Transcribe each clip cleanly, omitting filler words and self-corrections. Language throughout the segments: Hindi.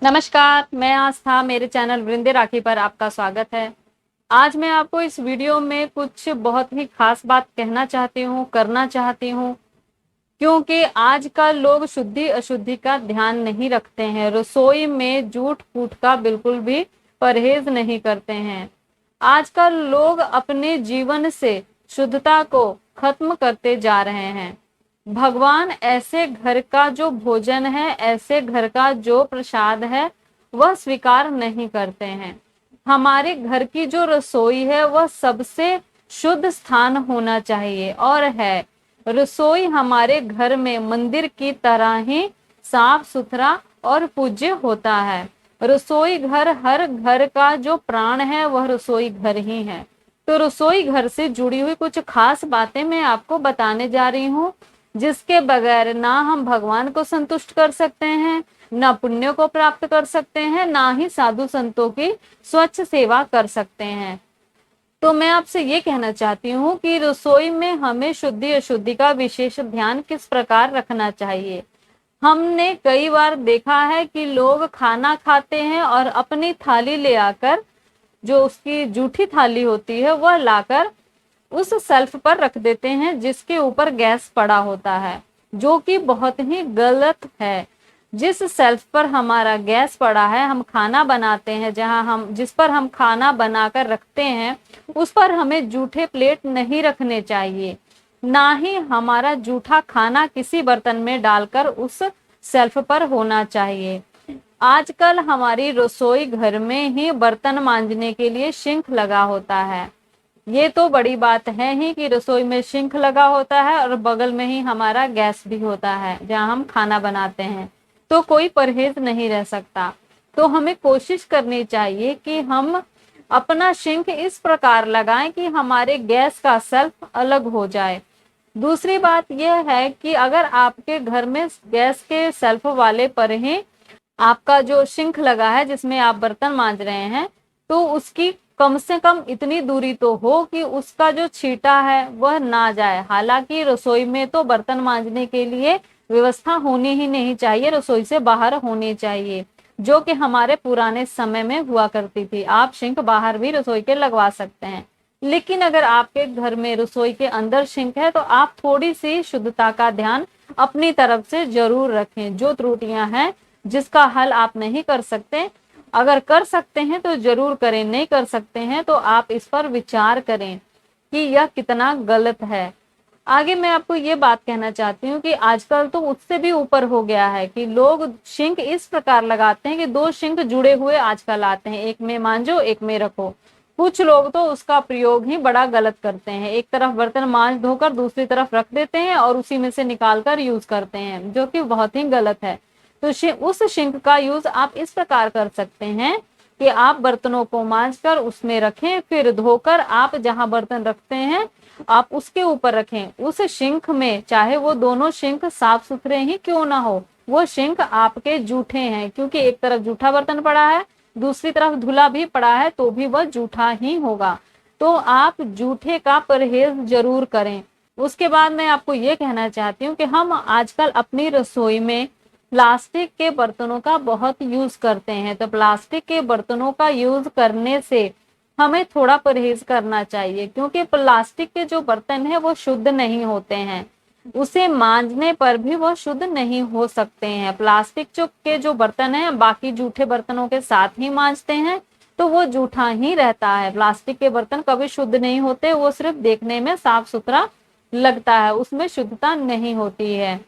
नमस्कार, मैं आस्था। मेरे चैनल वृंदे राखी पर आपका स्वागत है। आज मैं आपको इस वीडियो में कुछ बहुत ही खास बात कहना चाहती हूँ, करना चाहती हूँ, क्योंकि आजकल लोग शुद्धि अशुद्धि का ध्यान नहीं रखते हैं। रसोई में जूठ फूट का बिल्कुल भी परहेज नहीं करते हैं। आजकल लोग अपने जीवन से शुद्धता को खत्म करते जा रहे हैं। भगवान ऐसे घर का जो भोजन है, ऐसे घर का जो प्रसाद है, वह स्वीकार नहीं करते हैं। हमारे घर की जो रसोई है वह सबसे शुद्ध स्थान होना चाहिए और है। रसोई हमारे घर में मंदिर की तरह ही साफ सुथरा और पूज्य होता है। रसोई घर, हर घर का जो प्राण है वह रसोई घर ही है। तो रसोई घर से जुड़ी हुई कुछ खास बातें मैं आपको बताने जा रही हूँ, जिसके बगैर ना हम भगवान को संतुष्ट कर सकते हैं, ना पुण्य को प्राप्त कर सकते हैं, ना ही साधु संतों की स्वच्छ सेवा कर सकते हैं। तो मैं आपसे ये कहना चाहती हूँ कि रसोई में हमें शुद्धि अशुद्धि का विशेष ध्यान किस प्रकार रखना चाहिए। हमने कई बार देखा है कि लोग खाना खाते हैं और अपनी थाली ले आकर, जो उसकी जूठी थाली होती है, वह लाकर उस शेल्फ पर रख देते हैं जिसके ऊपर गैस पड़ा होता है, जो कि बहुत ही गलत है। जिस शेल्फ पर हमारा गैस पड़ा है, हम खाना बनाते हैं, जिस पर हम खाना बनाकर रखते हैं, उस पर हमें जूठे प्लेट नहीं रखने चाहिए। ना ही हमारा जूठा खाना किसी बर्तन में डालकर उस शेल्फ पर होना चाहिए। आजकल हमारी रसोई घर में ही बर्तन मांजने के लिए सिंक लगा होता है। ये तो बड़ी बात है ही कि रसोई में सिंक लगा होता है और बगल में ही हमारा गैस भी होता है जहां हम खाना बनाते हैं, तो कोई परहेज नहीं रह सकता। तो हमें कोशिश करनी चाहिए कि हम अपना सिंक इस प्रकार लगाएं कि हमारे गैस का शेल्फ अलग हो जाए। दूसरी बात यह है कि अगर आपके घर में गैस के शेल्फ वाले पर ही आपका जो सिंक लगा है जिसमें आप बर्तन मांज रहे हैं, तो उसकी कम से कम इतनी दूरी तो हो कि उसका जो छींटा है वह ना जाए। हालांकि रसोई में तो बर्तन मांजने के लिए व्यवस्था होनी ही नहीं चाहिए, रसोई से बाहर होनी चाहिए, जो कि हमारे पुराने समय में हुआ करती थी। आप सिंक बाहर भी रसोई के लगवा सकते हैं, लेकिन अगर आपके घर में रसोई के अंदर सिंक है तो आप थोड़ी सी शुद्धता का ध्यान अपनी तरफ से जरूर रखें। जो त्रुटियां हैं जिसका हल आप नहीं कर सकते, अगर कर सकते हैं तो जरूर करें, नहीं कर सकते हैं तो आप इस पर विचार करें कि यह कितना गलत है। आगे मैं आपको ये बात कहना चाहती हूँ कि आजकल तो उससे भी ऊपर हो गया है कि लोग सिंक इस प्रकार लगाते हैं कि दो सिंक जुड़े हुए आजकल आते हैं, एक में मांजो एक में रखो। कुछ लोग तो उसका प्रयोग ही बड़ा गलत करते हैं, एक तरफ बर्तन मांज धोकर दूसरी तरफ रख देते हैं और उसी में से निकालकर यूज करते हैं, जो कि बहुत ही गलत है। तो उस सिंक का यूज आप इस प्रकार कर सकते हैं कि आप बर्तनों को मांजकर उसमें रखें, फिर धोकर आप जहां बर्तन रखते हैं आप उसके ऊपर रखें। उस सिंक में, चाहे वो दोनों सिंक साफ सुथरे ही क्यों ना हो, वो सिंक आपके जूठे हैं, क्योंकि एक तरफ जूठा बर्तन पड़ा है, दूसरी तरफ धुला भी पड़ा है, तो भी वह जूठा ही होगा। तो आप जूठे का परहेज जरूर करें। उसके बाद मैं आपको ये कहना चाहती हूँ कि हम आजकल अपनी रसोई में प्लास्टिक के बर्तनों का बहुत यूज करते हैं। तो प्लास्टिक के बर्तनों का यूज करने से हमें थोड़ा परहेज करना चाहिए, क्योंकि प्लास्टिक के जो बर्तन है वो शुद्ध नहीं होते हैं, उसे मांजने पर भी वो शुद्ध नहीं हो सकते हैं। प्लास्टिक के जो बर्तन हैं बाकी जूठे बर्तनों के साथ ही मांजते हैं तो वो जूठा ही रहता है। प्लास्टिक के बर्तन कभी शुद्ध नहीं होते, वो सिर्फ देखने में साफ सुथरा लगता है, उसमें शुद्धता नहीं होती है।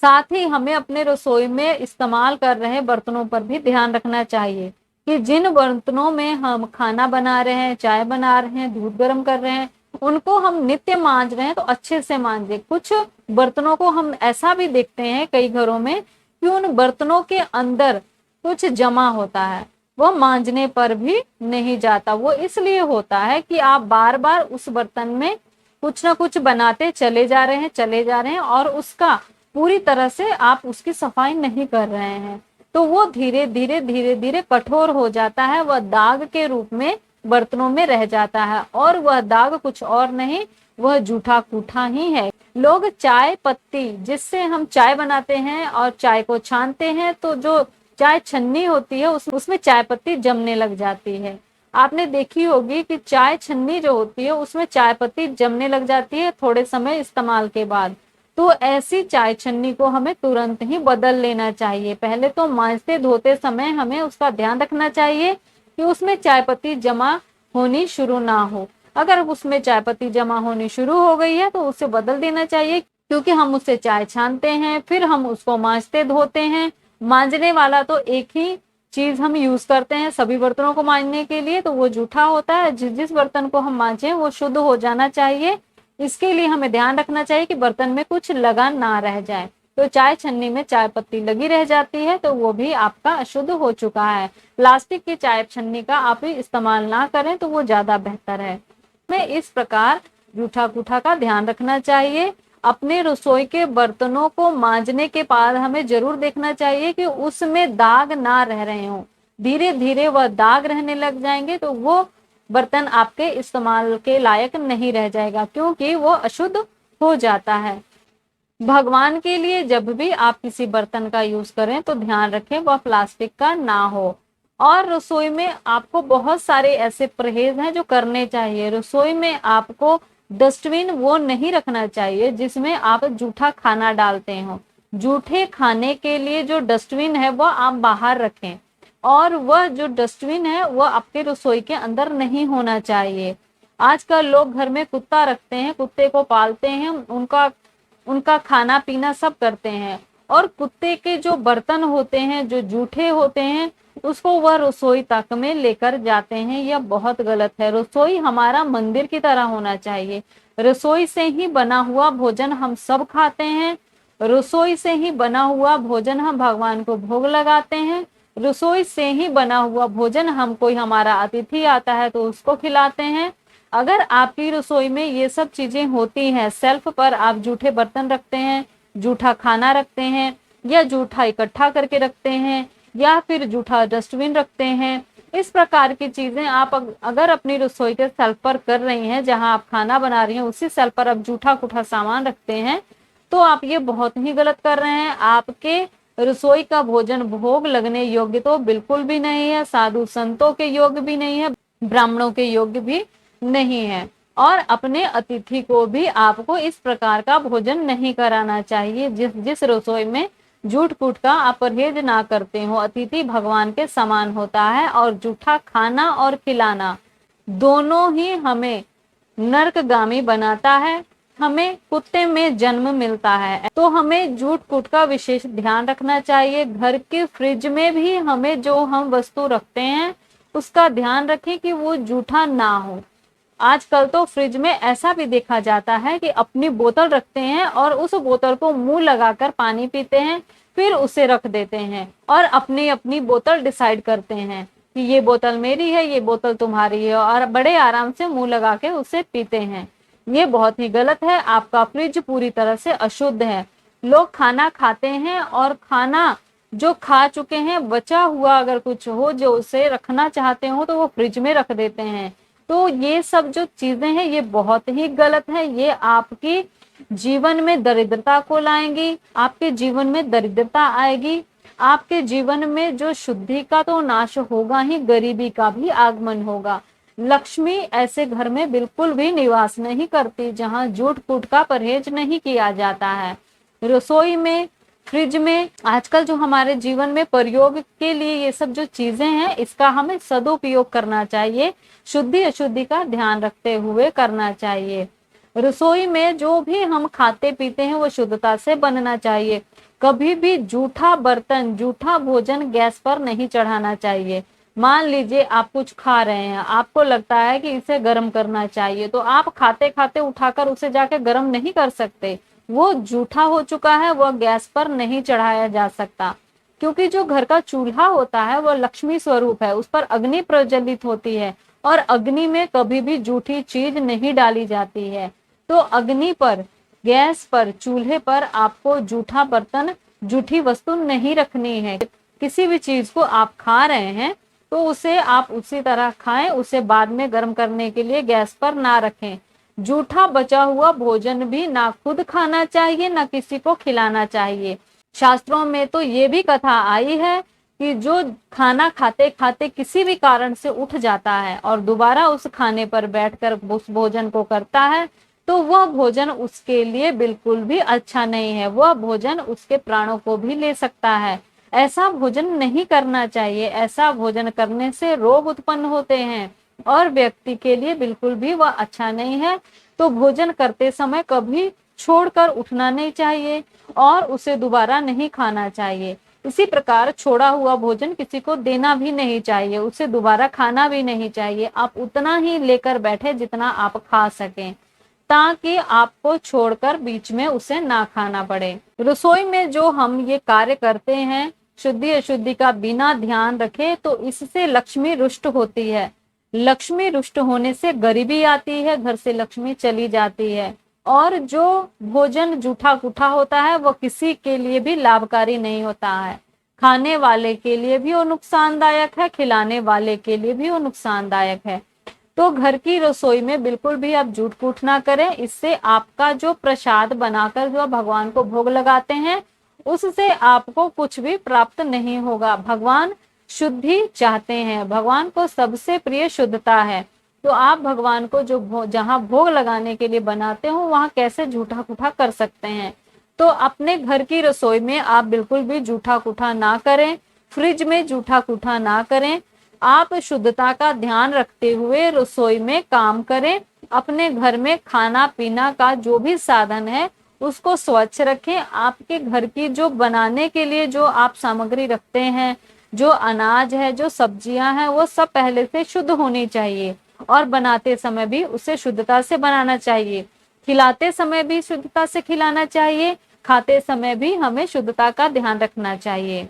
साथ ही हमें अपने रसोई में इस्तेमाल कर रहे बर्तनों पर भी ध्यान रखना चाहिए कि जिन बर्तनों में हम खाना बना रहे हैं, चाय बना रहे हैं, दूध गर्म कर रहे हैं, उनको हम नित्य मांज रहे हैं तो अच्छे से मांजे। कुछ बर्तनों को हम ऐसा भी देखते हैं कई घरों में कि उन बर्तनों के अंदर कुछ जमा होता है, वो मांजने पर भी नहीं जाता। वो इसलिए होता है कि आप बार बार उस बर्तन में कुछ ना कुछ बनाते चले जा रहे हैं और उसका पूरी तरह से आप उसकी सफाई नहीं कर रहे हैं, तो वो धीरे धीरे कठोर हो जाता है, वह दाग के रूप में बर्तनों में रह जाता है, और वह दाग कुछ और नहीं, वह जूठा कूठा ही है। लोग चाय पत्ती, जिससे हम चाय बनाते हैं और चाय को छानते हैं, तो जो चाय छन्नी होती है उसमें चाय पत्ती जमने लग जाती है। आपने देखी होगी कि चाय छन्नी जो होती है उसमें चाय पत्ती जमने लग जाती है थोड़े समय इस्तेमाल के बाद। तो ऐसी चाय छन्नी को हमें तुरंत ही बदल लेना चाहिए। पहले तो मांजते धोते समय हमें उसका ध्यान रखना चाहिए कि उसमें चाय पत्ती जमा होनी शुरू ना हो। अगर उसमें चाय पत्ती जमा होनी शुरू हो गई है तो उसे बदल देना चाहिए, क्योंकि हम उससे चाय छानते हैं, फिर हम उसको मांजते धोते हैं। मांजने वाला तो एक ही चीज हम यूज करते हैं सभी बर्तनों को मांजने के लिए, तो वो जूठा होता है। जिस जिस बर्तन को हम मांजे वो शुद्ध हो जाना चाहिए। इसके लिए हमें ध्यान रखना चाहिए कि बर्तन में कुछ लगा ना रह जाए। तो चाय छन्नी में चाय पत्ती लगी रह जाती है तो वो भी आपका अशुद्ध हो चुका है। प्लास्टिक की चाय छन्नी का आप इस्तेमाल ना करें तो वो ज्यादा बेहतर है। में इस प्रकार जूठा कूठा का ध्यान रखना चाहिए। अपने रसोई के बर्तनों को मांजने के बाद हमें जरूर देखना चाहिए कि उसमें दाग ना रह रहे हों। धीरे धीरे वह दाग रहने लग जाएंगे तो वो बर्तन आपके इस्तेमाल के लायक नहीं रह जाएगा, क्योंकि वो अशुद्ध हो जाता है। भगवान के लिए जब भी आप किसी बर्तन का यूज करें तो ध्यान रखें वह प्लास्टिक का ना हो। और रसोई में आपको बहुत सारे ऐसे परहेज हैं जो करने चाहिए। रसोई में आपको डस्टबिन वो नहीं रखना चाहिए जिसमें आप जूठा खाना डालते हो। जूठे खाने के लिए जो डस्टबिन है वह आप बाहर रखें, और वह जो डस्टबिन है वह आपके रसोई के अंदर नहीं होना चाहिए। आजकल लोग घर में कुत्ता रखते हैं, कुत्ते को पालते हैं, उनका खाना पीना सब करते हैं, और कुत्ते के जो बर्तन होते हैं जो जूठे होते हैं उसको वह रसोई तक में लेकर जाते हैं। यह बहुत गलत है। रसोई हमारा मंदिर की तरह होना चाहिए। रसोई से ही बना हुआ भोजन हम सब खाते हैं। रसोई से ही बना हुआ भोजन हम भगवान को भोग लगाते हैं। रसोई से ही बना हुआ भोजन हम कोई हमारा अतिथि आता है तो उसको खिलाते हैं। अगर आपकी रसोई में ये सब चीजें होती हैं, सेल्फ पर आप जूठे बर्तन रखते हैं, जूठा खाना रखते हैं, या जूठा इकट्ठा करके रखते हैं, या फिर जूठा डस्टबिन रखते हैं, इस प्रकार की चीजें आप अगर अपनी रसोई के सेल्फ पर कर रही हैं, जहां आप खाना बना रही हैं उसी सेल्फ पर आप जूठा कुठा सामान रखते हैं, तो आप ये बहुत ही गलत कर रहे हैं। आपके रसोई का भोजन भोग लगने योग्य तो बिल्कुल भी नहीं है, साधु संतों के योग्य भी नहीं है, ब्राह्मणों के योग्य भी नहीं है। और अपने अतिथि को भी आपको इस प्रकार का भोजन नहीं कराना चाहिए जिस रसोई में जूठ कूट का आप परहेज ना करते हो। अतिथि भगवान के समान होता है, और जूठा खाना और खिलाना दोनों ही हमें नरकगामी बनाता है। हमें कुत्ते में जन्म मिलता है। तो हमें जूठ कूट का विशेष ध्यान रखना चाहिए। घर के फ्रिज में भी हमें जो हम वस्तु रखते हैं उसका ध्यान रखें कि वो जूठा ना हो। आजकल तो फ्रिज में ऐसा भी देखा जाता है कि अपनी बोतल रखते हैं और उस बोतल को मुंह लगाकर पानी पीते हैं, फिर उसे रख देते हैं और अपनी अपनी बोतल डिसाइड करते हैं कि ये बोतल मेरी है, ये बोतल तुम्हारी है, और बड़े आराम से मुंह लगा के उसे पीते हैं। ये बहुत ही गलत है। आपका फ्रिज पूरी तरह से अशुद्ध है। लोग खाना खाते हैं और खाना जो खा चुके हैं बचा हुआ अगर कुछ हो जो उसे रखना चाहते हो तो वो फ्रिज में रख देते हैं। तो ये सब जो चीजें हैं ये बहुत ही गलत है। ये आपकी जीवन में दरिद्रता को लाएंगी, आपके जीवन में दरिद्रता आएगी, आपके जीवन में जो शुद्धि का तो नाश होगा ही, गरीबी का भी आगमन होगा। लक्ष्मी ऐसे घर में बिल्कुल भी निवास नहीं करती जहां जूठ कूट का परहेज नहीं किया जाता है। रसोई में, फ्रिज में, आजकल जो हमारे जीवन में प्रयोग के लिए ये सब जो चीजें हैं इसका हमें सदुपयोग करना चाहिए। शुद्धि अशुद्धि का ध्यान रखते हुए करना चाहिए। रसोई में जो भी हम खाते पीते हैं वो शुद्धता से बनना चाहिए। कभी भी जूठा बर्तन, जूठा भोजन गैस पर नहीं चढ़ाना चाहिए। मान लीजिए आप कुछ खा रहे हैं, आपको लगता है कि इसे गर्म करना चाहिए, तो आप खाते खाते उठाकर उसे जाके गर्म नहीं कर सकते। वो जूठा हो चुका है, वह गैस पर नहीं चढ़ाया जा सकता, क्योंकि जो घर का चूल्हा होता है वह लक्ष्मी स्वरूप है, उस पर अग्नि प्रज्वलित होती है और अग्नि में कभी भी जूठी चीज नहीं डाली जाती है। तो अग्नि पर, गैस पर, चूल्हे पर आपको जूठा बर्तन, जूठी वस्तु नहीं रखनी है। किसी भी चीज को आप खा रहे हैं तो उसे आप उसी तरह खाएं, उसे बाद में गर्म करने के लिए गैस पर ना रखें। जूठा बचा हुआ भोजन भी ना खुद खाना चाहिए ना किसी को खिलाना चाहिए। शास्त्रों में तो ये भी कथा आई है कि जो खाना खाते खाते किसी भी कारण से उठ जाता है और दोबारा उस खाने पर बैठकर उस भोजन को करता है, तो वह भोजन उसके लिए बिल्कुल भी अच्छा नहीं है। वह भोजन उसके प्राणों को भी ले सकता है। ऐसा भोजन नहीं करना चाहिए। ऐसा भोजन करने से रोग उत्पन्न होते हैं और व्यक्ति के लिए बिल्कुल भी वह अच्छा नहीं है। तो भोजन करते समय कभी छोड़कर उठना नहीं चाहिए और उसे दोबारा नहीं खाना चाहिए। इसी प्रकार छोड़ा हुआ भोजन किसी को देना भी नहीं चाहिए, उसे दोबारा खाना भी नहीं चाहिए। आप उतना ही लेकर बैठे जितना आप खा सकें, ताकि आपको छोड़कर बीच में उसे ना खाना पड़े। रसोई में जो हम ये कार्य करते हैं, शुद्धि अशुद्धि का बिना ध्यान रखे, तो इससे लक्ष्मी रुष्ट होती है। लक्ष्मी रुष्ट होने से गरीबी आती है, घर से लक्ष्मी चली जाती है। और जो भोजन जूठा कूठा होता है वो किसी के लिए भी लाभकारी नहीं होता है। खाने वाले के लिए भी वो नुकसानदायक है, खिलाने वाले के लिए भी वो नुकसानदायक है। तो घर की रसोई में बिल्कुल भी आप जूठ कूठ ना करें। इससे आपका जो प्रसाद बनाकर जो भगवान को भोग लगाते हैं, उससे आपको कुछ भी प्राप्त नहीं होगा। भगवान शुद्धि चाहते हैं, भगवान को सबसे प्रिय शुद्धता है। तो आप भगवान को जो जहां भोग लगाने के लिए बनाते हो वहां कैसे जूठा कूठा कर सकते हैं। तो अपने घर की रसोई में आप बिल्कुल भी जूठा कूठा ना करें, फ्रिज में जूठा कूठा ना करें। आप शुद्धता का ध्यान रखते हुए रसोई में काम करें। अपने घर में खाना पीना का जो भी साधन है उसको स्वच्छ रखें। आपके घर की जो बनाने के लिए जो आप सामग्री रखते हैं, जो अनाज है, जो सब्जियां हैं, वो सब पहले से शुद्ध होनी चाहिए और बनाते समय भी उसे शुद्धता से बनाना चाहिए। खिलाते समय भी शुद्धता से खिलाना चाहिए, खाते समय भी हमें शुद्धता का ध्यान रखना चाहिए।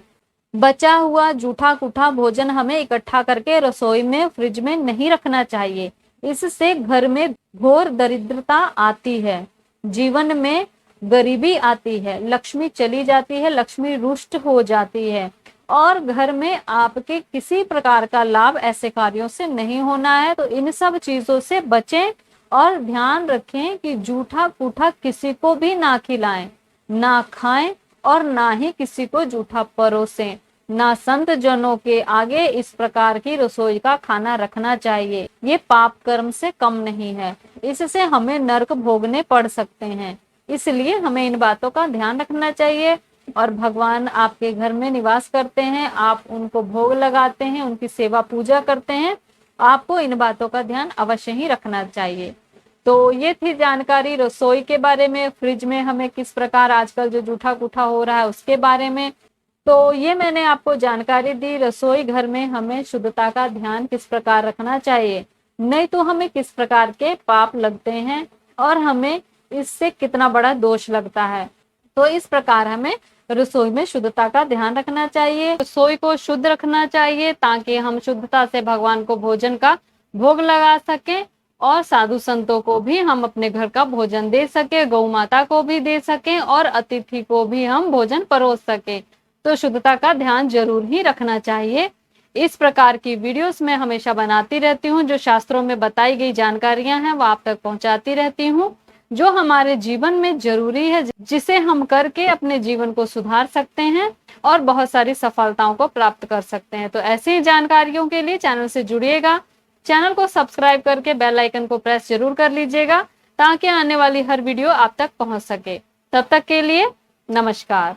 बचा हुआ जूठा कूठा भोजन हमें इकट्ठा करके रसोई में, फ्रिज में नहीं रखना चाहिए। इससे घर में घोर दरिद्रता आती है, जीवन में गरीबी आती है, लक्ष्मी चली जाती है, लक्ष्मी रुष्ट हो जाती है और घर में आपके किसी प्रकार का लाभ ऐसे कार्यों से नहीं होना है। तो इन सब चीजों से बचें और ध्यान रखें कि जूठा कूठा किसी को भी ना खिलाएं, ना खाएं और ना ही किसी को जूठा परोसें। ना संत जनों के आगे इस प्रकार की रसोई का खाना रखना चाहिए। ये पाप कर्म से कम नहीं है, इससे हमें नरक भोगने पड़ सकते हैं। इसलिए हमें इन बातों का ध्यान रखना चाहिए। और भगवान आपके घर में निवास करते हैं, आप उनको भोग लगाते हैं, उनकी सेवा पूजा करते हैं, आपको इन बातों का ध्यान अवश्य ही रखना चाहिए। तो ये थी जानकारी रसोई के बारे में, फ्रिज में हमें किस प्रकार आजकल जो जूठा कूठा हो रहा है उसके बारे में। तो ये मैंने आपको जानकारी दी, रसोई घर में हमें शुद्धता का ध्यान किस प्रकार रखना चाहिए, नहीं तो हमें किस प्रकार के पाप लगते हैं और हमें इससे कितना बड़ा दोष लगता है। तो इस प्रकार हमें रसोई में शुद्धता का ध्यान रखना चाहिए, रसोई को शुद्ध रखना चाहिए, ताकि हम शुद्धता से भगवान को भोजन का भोग लगा सकें और साधु संतों को भी हम अपने घर का भोजन दे सके, गौ माता को भी दे सकें और अतिथि को भी हम भोजन परोस सके। तो शुद्धता का ध्यान जरूर ही रखना चाहिए। इस प्रकार की वीडियोस मैं हमेशा बनाती रहती हूँ। जो शास्त्रों में बताई गई जानकारियां हैं वो आप तक पहुंचाती रहती हूँ, जो हमारे जीवन में जरूरी है, जिसे हम करके अपने जीवन को सुधार सकते हैं और बहुत सारी सफलताओं को प्राप्त कर सकते हैं। तो ऐसी ही जानकारियों के लिए चैनल से जुड़िएगा, चैनल को सब्सक्राइब करके बेल आइकन को प्रेस जरूर कर लीजिएगा, ताकि आने वाली हर वीडियो आप तक पहुंच सके। तब तक के लिए नमस्कार।